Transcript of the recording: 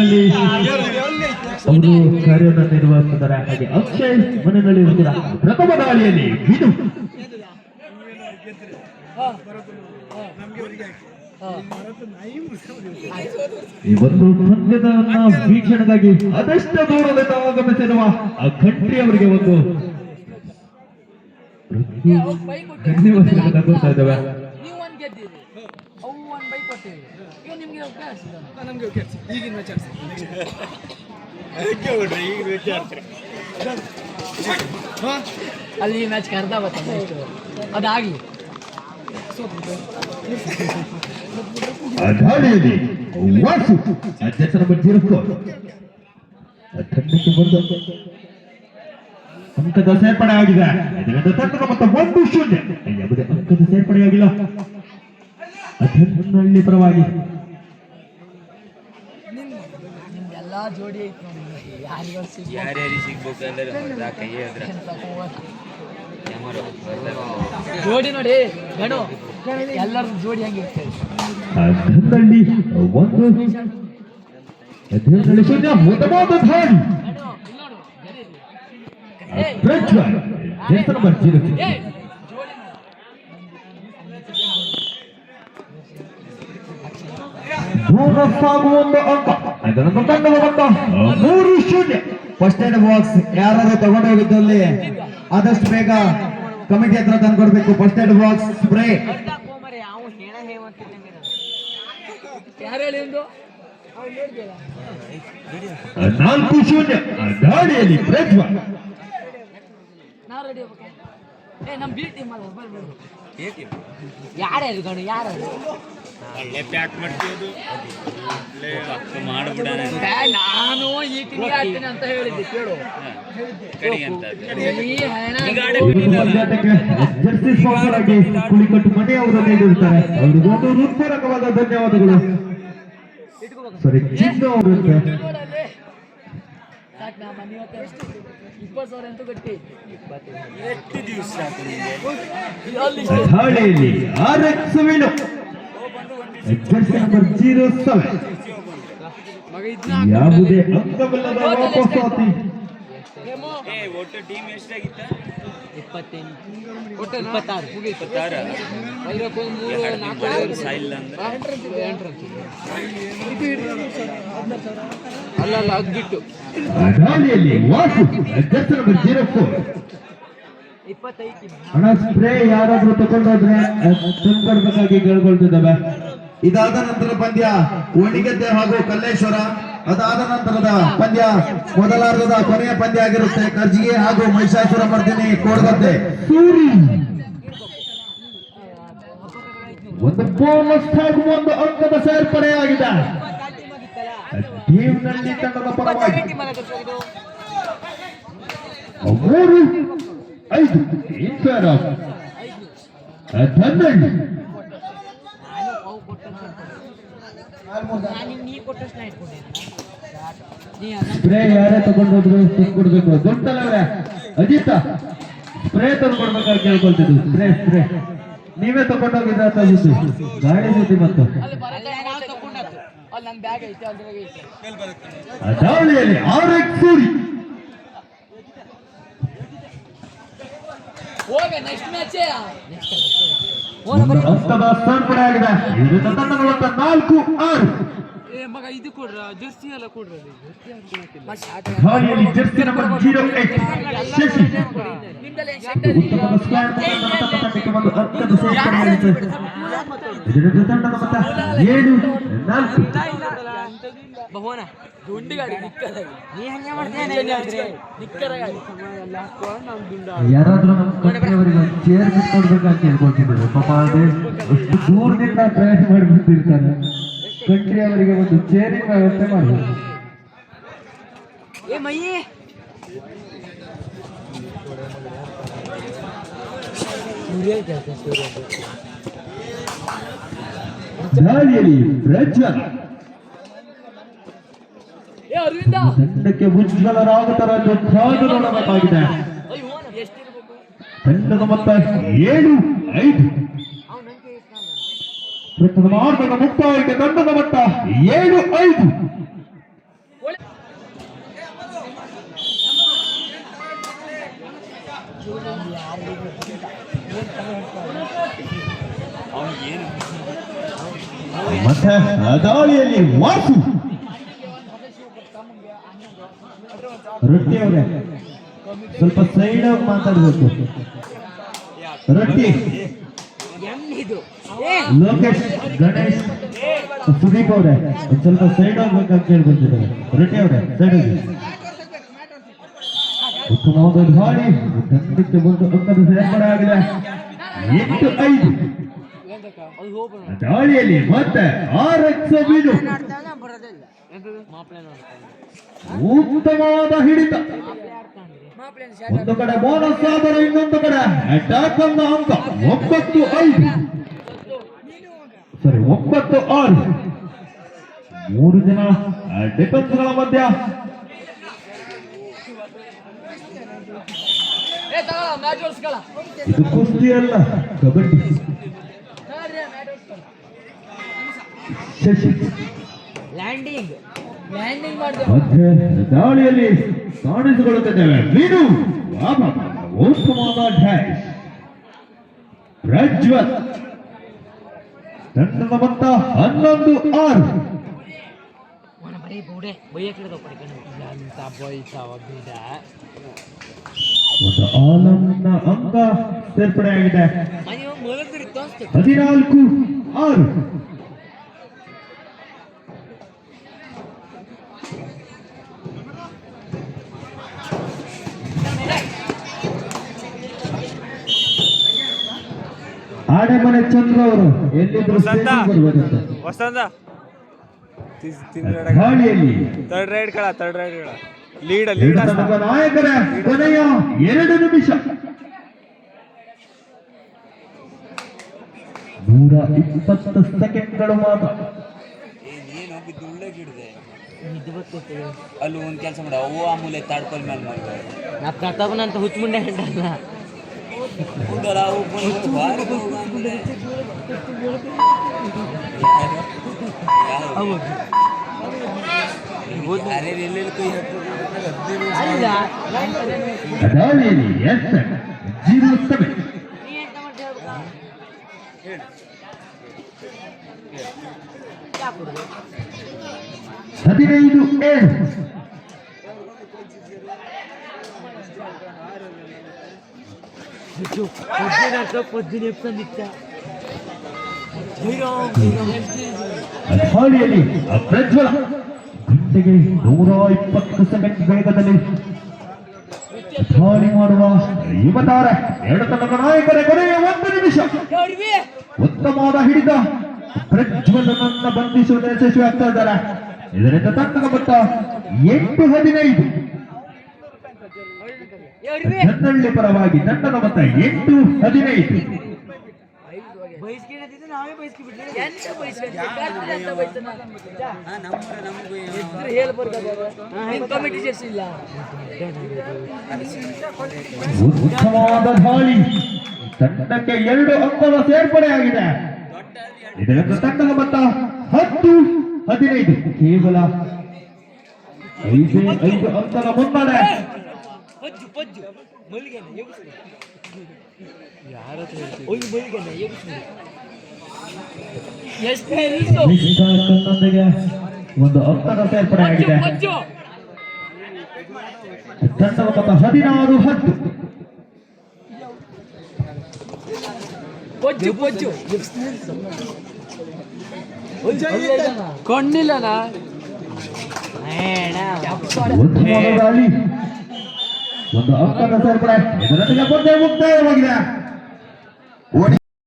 ಧನ್ನಲ್ಲಿ ಅವರು ಕಾರ್ಯವನ್ನು ನಿರ್ವಹಿಸುತ್ತಾರೆ. ಹಾಗೆ ಅಕ್ಷಯ್ ಮನೆಯಲ್ಲಿ ಕೂಡ ಪ್ರಥಮ ದಾಳಿಯಲ್ಲಿ ಇದು ಈ ಒಂದು ಪಂದ್ಯದನ್ನ ವೀಕ್ಷಣೆಗಾಗಿ ಅದೆಷ್ಟು ದೂರದಿಂದ ಆಗಮಿಸಿರುವ ಆ ಕಂಟ್ರಿ ಅವರಿಗೆ ಒಂದು ಧನ್ಯವಾದಗಳು ತಗೊಳ್ತಾ ಇದ್ದೇವೆ. ಅಲ್ಲಿ ಈ ಮ್ಯಾಚ್ ಕರ್ದ ಅದಾಗ್ಲಿ ದಾಳಿಯಲ್ಲಿ ವಾಸು ಅಧ್ಯಕ್ಷರ ತಂಡಕ್ಕೆ ಬಂದು ಅಂಕದ ಸೇರ್ಪಡೆ ಆಗಿದೆ. ಇದರಿಂದ ತಂಡದ ಮೊತ್ತ 1-0. ಯಾವುದೇ ಅಂಕದ ಸೇರ್ಪಡೆಯಾಗಿಲ್ಲ ಧನ್ನಲ್ಲಿ ಪರವಾಗಿ. ನಿಮ್ಗೆಲ್ಲಾ ಜೋಡಿ ಐತಿ ನೋಡಿ, ಯಾರ್ಯಾರಿಗೆ ಸಿಗ್ಬೇಕಂದ್ರೆ ಜೋಡಿ ನೋಡಿ ಗಣು ಎಲ್ಲರ ಜೋಡಿ ಹಂಗಿರ್ತೇವೆ. ಧನ್ನಲ್ಲಿ 1-0 ಉತ್ತಮವಾದ ದಾಳಿ. ದೂರ ಸಾಗುವ ಒಂದು ಅಂಕ. ಅದನ್ನು ತಂಡದ ಮೊತ್ತ 3-0. ಫಸ್ಟ್ ಏಡ್ ಬಾಕ್ಸ್ ಯಾರು ತಗೊಂಡು ಹೋಗಿದ್ದಲ್ಲಿ ಆದಷ್ಟು ಬೇಗ ಕಮಿಟಿ ಹತ್ರ ತಂದು ಕೊಡ್ಬೇಕು. ಫಸ್ಟ್ ಏಡ್ ಬಾಕ್ಸ್ ಸ್ಪ್ರೇ 4-0 ದಾಳಿಯಲ್ಲಿ ಪ್ರಜ್ವಲ್. ಯಾರ್ಯಾರು ಗಣು ಯಾರು ನಾನು ಈ ತಿಂಗಳು ಆಗ್ತೇನೆ ಅಂತ ಹೇಳಿದ್ದೆ ಕೇಳು. ಜರ್ಸಿ ಸ್ಪಾನ್ಸರ್ ಆಗಿ ಕುಳಿಕಟ್ಟು ಮನೆ ಅವರು ನೀಡಿರುತ್ತಾರೆ. ಅವರಿಗೊಂದು ಹೃತ್ಪೂರ್ವಕವಾದ ಧನ್ಯವಾದಗಳು. ಸರಿ ಚಿನ್ನು ಅವರು 20,000 ಅಂತೂ ಗಟ್ಟಿ ದಾಳಿಯಲ್ಲಿ RX ವೇಣು ಜರ್ಸಿ ನಂಬರ್ 07 ಯಾವುದೇ ಅಂಕವಿಲ್ಲದ ವಾಪಸ್ಸಾತಿ. ಒಟ್ಟು ಟೀಮ್ ಎಷ್ಟಾಗಿತ್ತ? 26 ಅಲ್ಲ ಅದು ಬಿಟ್ಟು ದಾಳಿಯಲ್ಲಿ ವಾಸು ಜರ್ಸಿ ನಂಬರ್ 04 ಹಣ ಸ್ಪ್ರೇ ಯಾರಾದ್ರೂ ತಗೊಂಡೋದ್ರೆ ತಂದ್ಕೊಡ್ಬೇಕಾಗಿ ಕೇಳ್ಕೊಳ್ತಿದ್ದಾವೆ. ಇದಾದ ನಂತರ ಪಂದ್ಯ ಒಣಿಗದ್ದೆ ಹಾಗೂ ಕಲ್ಲೇಶ್ವರ. ಅದಾದ ನಂತರದ ಪಂದ್ಯ ಮೊದಲಾರ್ಧದ ಕೊನೆಯ ಪಂದ್ಯ ಆಗಿರುತ್ತೆ. ಕರ್ಜಿಗೆ ಹಾಗೂ ಮಹಿಷಾಸುರ ಮರ್ದಿನಿ ಕೋಡ್ಗದ್ದೆ. ಸೂರಿ ಒಂದು ಬೋನಸ್ ಹಾಗೂ ಒಂದು ಅಂಕದ ಸೇರ್ಪಡೆಯಾಗಿದೆ ಟೀಮ್ನಲ್ಲಿ ತಂಡದ ಪರವಾಗಿ. 3-5 ಇನ್ ಫೇರ್ ಆಫ್ ಧನ್ನಲ್ಲಿ. ಸ್ಪ್ರೇ ಯಾರೇ ತಗೊಂಡೋದ್ರು ತಂದ್ಕೊಡ್ಬೇಕು. ದೊಡ್ಡಲ್ಲವ್ರೆ ಅಜಿತ ಸ್ಪ್ರೇ ತಂದ್ಕೊಡ್ಬೇಕಾಗಿ ಕೇಳ್ಕೊಳ್ತಿದ್ವಿ. ಸ್ಪ್ರೇ ನೀವೇ ತಗೊಂಡೋಗಿದ್ರೆ ಗಾಡಿ ಜೊತೆ ಮತ್ತು ದಾಳಿಯಲ್ಲಿ RX ಸೂರಿ ಅಂಕದ ಸೇರ್ಪಡೆಯಾಗಿದೆ. ಇದರಿಂದ ತಂಡದ ಮೊತ್ತ 4-6. ಮಗ ಇದು ಕೊಡ್ರ ಜರ್ಸಿ ಎಲ್ಲ ಕೊಡ್ರಿ. ದಾಳಿಯಲ್ಲಿ ಜರ್ಸಿ ನಂಬರ್ 08 ಶಶಿ ಉತ್ತಮವಾದ ಸ್ಕ್ವಾಡ್ ತಂಡಕ್ಕೆ ಒಂದು ಅಂಕದ ಸೇರ್ಪಡೆಯಾಗಿದೆ. ಇದರಿಂದ ತಂಡದ ಮೊತ್ತ 7-4. ಭವನ ದುಂಡಿ ಗಾಡಿ ಯಾರಾದ್ರೂ ನಮ್ಮ ಕಂಪನಿಯವರಿಗೆ ಚೇರ್ ಬಿಟ್ಕೊಡ್ಬೇಕಂತ ಹೇಳ್ಕೊಳ್ತಿದ್ದಾರೆ. ಪಾಪ ಅದೇ ಅಷ್ಟು ದೂರದಿಂದ ಪ್ರಯಾಣ ಮಾಡಿಬಿಟ್ಟಿರ್ತಾರೆ. ಕಂಟ್ರಿ ಅವರಿಗೆ ಒಂದು ಚೇರಿಂಗ್ ವ್ಯವಸ್ಥೆ ಮಾಡಬೇಕು. ದಾಳಿಯಲ್ಲಿ ಪ್ರಜ್ವಲ್ ತಂಡಕ್ಕೆ ಉಜ್ವಲರಾಗುತ್ತಾರೆಂದು ಕಾದು ನೋಡಬೇಕಾಗಿದೆ. ತಂಡದ ಮೊತ್ತ 7-5. ಪ್ರಥಮಾರ್ಧದ ಮುಕ್ತಾಯಕ್ಕೆ ತಂಡದ ಮೊತ್ತ 7-5. ಮತ್ತೆ ದಾಳಿಯಲ್ಲಿ ವಾಸು ರೊಟ್ಟಿ ಅವರೇ ಸ್ವಲ್ಪ ಸೈಡ್ ಆಗಿ ಮಾತಾಡಬೇಕು. ರೊಟ್ಟಿ ಎಮ್ಮಿದು ಲೋಕೇಶ್ ಗಣೇಶ್ ಸುದೀಪ್ ಅವರೇ ಒಂದ್ ಸ್ವಲ್ಪ ಸೈಡ್ ಆಗ್ಬೇಕಂತ ಕೇಳ್ಬಂತಿದ್ದಾರೆ. ರೊಟ್ಟಿ ಅವರೇ ಸೈಡ್ ಆಗಿ. ಉತ್ತಮವಾದ ದಾಳಿ ಖಂಡಿತ ಒಂದು ಅಂಕದ ಸೇರ್ಪಡೆ ಆಗಿದೆ. 8-5 ಅದು ಹೋಗೋಣ ದಾಳಿಯಲ್ಲಿ ಮತ್ತೆ RX ಬೀಡು. ಉತ್ತಮವಾದ ಹಿಡಿತ. ಒಂದು ಕಡೆ ಬೋನಸ್ ಆದರೆ ಇನ್ನೊಂದು ಕಡೆ ಅಟ್ಯಾಕ್ ಅನ್ನ ಅಂಕ 9-5 ಸರಿ 9-6. 3 ಜನ ಡಿಫೆನ್ಸ್ಗಳ ಮಧ್ಯ ಮ್ಯಾಚ್ ಓಡಿಸ್ಕಲ್ಲ ಇದು ಕುಸ್ತಿ ಅಲ್ಲ, ಕಬಡ್ಡಿ. ಶಶಿ ಲ್ಯಾಂಡಿಂಗ್ ಮಾಡಿದೆ ಮತ್ತೆ ದಾಳಿಯಲ್ಲಿ ಕಾಣಿಸಿಕೊಳ್ಳುತ್ತಿದ್ದೇವೆ. ಮೀನು ಉತ್ತಮವಾದ ಡ್ಯಾಶ್. ಪ್ರಜ್ವಲ್ ತಂಡದ ಮೊತ್ತ 11-6. ಬರೀ ಬೋಡೆ ಬೈಯಕ್ಕಿಡದ ಅಂತ ಬೈತಾವ ಬೀಡ ಒಂದು ಆಲಂನ ಅಂಕ ಸೇರ್ಪಡೆಯಾಗಿದೆ. ಮನೆ ಮಲಗಿರಿ ತೋರಿಸ್ತು 14-6. ಆಡೆಮನೆ ಚಂದ್ರ ಅವರು ಎಲ್ಲಿದ್ರು ಬರ್ಬೇಕಂತ ಗಾಳಿಯಲ್ಲಿ ಥರ್ಡ್ ರೈಡ್ ಕಳ ಲೀಡ್ ತಂಡದ ನಾಯಕರ ಕೊನೆಯ 2 ನಿಮಿಷ 120 ಸೆಕೆಂಡ್ಗಳು ಮಾತ್ರ. ನೀನು ಹೋಗಿದ್ದು ಉಳ್ಳಗಿಡ್ದೆ ನಿದ್ದೆ ಬರ್ತಿರ್ತದೆ ಅಲ್ಲಿ ಒಂದು ಕೆಲಸ ಮಾಡ ಅವು ಆ ಮೂಲೆ ತಾಡ್ಪಲ್ ಮೇಲೆ ಮಾಡ್ತಾರೆ ನಾ ಪ್ರತಾಪನಂತ ಹುಚ್ಚುಮುಂಡೆ ಹೆಂಡಲ್ಲ ಕೂದಲ ಅವು ಬಂದು ಬಾರಿ ಹೋಗು ಆಮೇಲೆ. ಯಾರು? ಯಾರ್ಯಾರು ಎಲ್ಲೆಲ್ಲಿ ಕೈ ಹಾಕ್ತಾರೆ ಅಲ್ಲ ದಾಳಿಯಲ್ಲಿ SS 07 15-7. పొద్దున చెప్తాను ದಾಳಿಯಲ್ಲಿ ಪ್ರಜ್ವಲ ಗಂಟೆಗೆ 120 ಸೆಕೆಂಡ್ ವೇಗದಲ್ಲಿ ದಾಳಿ ಮಾಡುವ ಯುವತಾರ. 2 ತಂಡದ ನಾಯಕರ ಕೊನೆಯ 1 ನಿಮಿಷ. ಉತ್ತಮವಾದ ಹಿಡಿತ. ಪ್ರಜ್ವಲನನ್ನ ಬಂಧಿಸುವ ಯಶಸ್ವಿ ಆಗ್ತಾ ಇದ್ದಾರೆ. ಇದರಿಂದ ತಂಡದ ಮೊತ್ತ 8-15. ಜನ್ನಳ್ಳಿ ಪರವಾಗಿ ತಂಡದ ಮೊತ್ತ 8-15. ಬಯಸ್ಕಿದ್ರೆ ನಾವೇ ಬಯಸ್ಕಿಬಿಟ್ರೆ ಎಂತ ಬಯಸ್ಕೊಂಡು ಕಮಿಟಿ ಸೇರಿಸಿಲ್ಲ. ಉತ್ತಮವಾದ ದಾಳಿ. ತಂಡಕ್ಕೆ 2 ಅಂಕದ ಸೇರ್ಪಡೆಯಾಗಿದೆ. ಇದರಿಂದ ತಂಡದ ಮೊತ್ತ 10-15. ಕೇವಲ 5 ಅಂಕದ ಮುನ್ನಡೆ. ಪಜ್ಜು ಮಲ್ಲಿಗೆನ ನಿಷ್ಠಾಕನೊಂದಿಗೆ ಒಂದು ಅಂಕದ ಸೇರ್ಪಡೆಯಾಗಿದೆ. ತಂಡದ ಮೊತ್ತ 16-10. ಕೊಂಡಿಲ್ಲನ ಉತ್ತಮವಾದ ದಾಳಿ. ಒಂದು ಅಂಕದ ಸೇರ್ಪಡೆ. ಇದರೊಂದಿಗೆ ಪಂದ್ಯ ಮುಕ್ತಾಯವಾಗಿದೆ.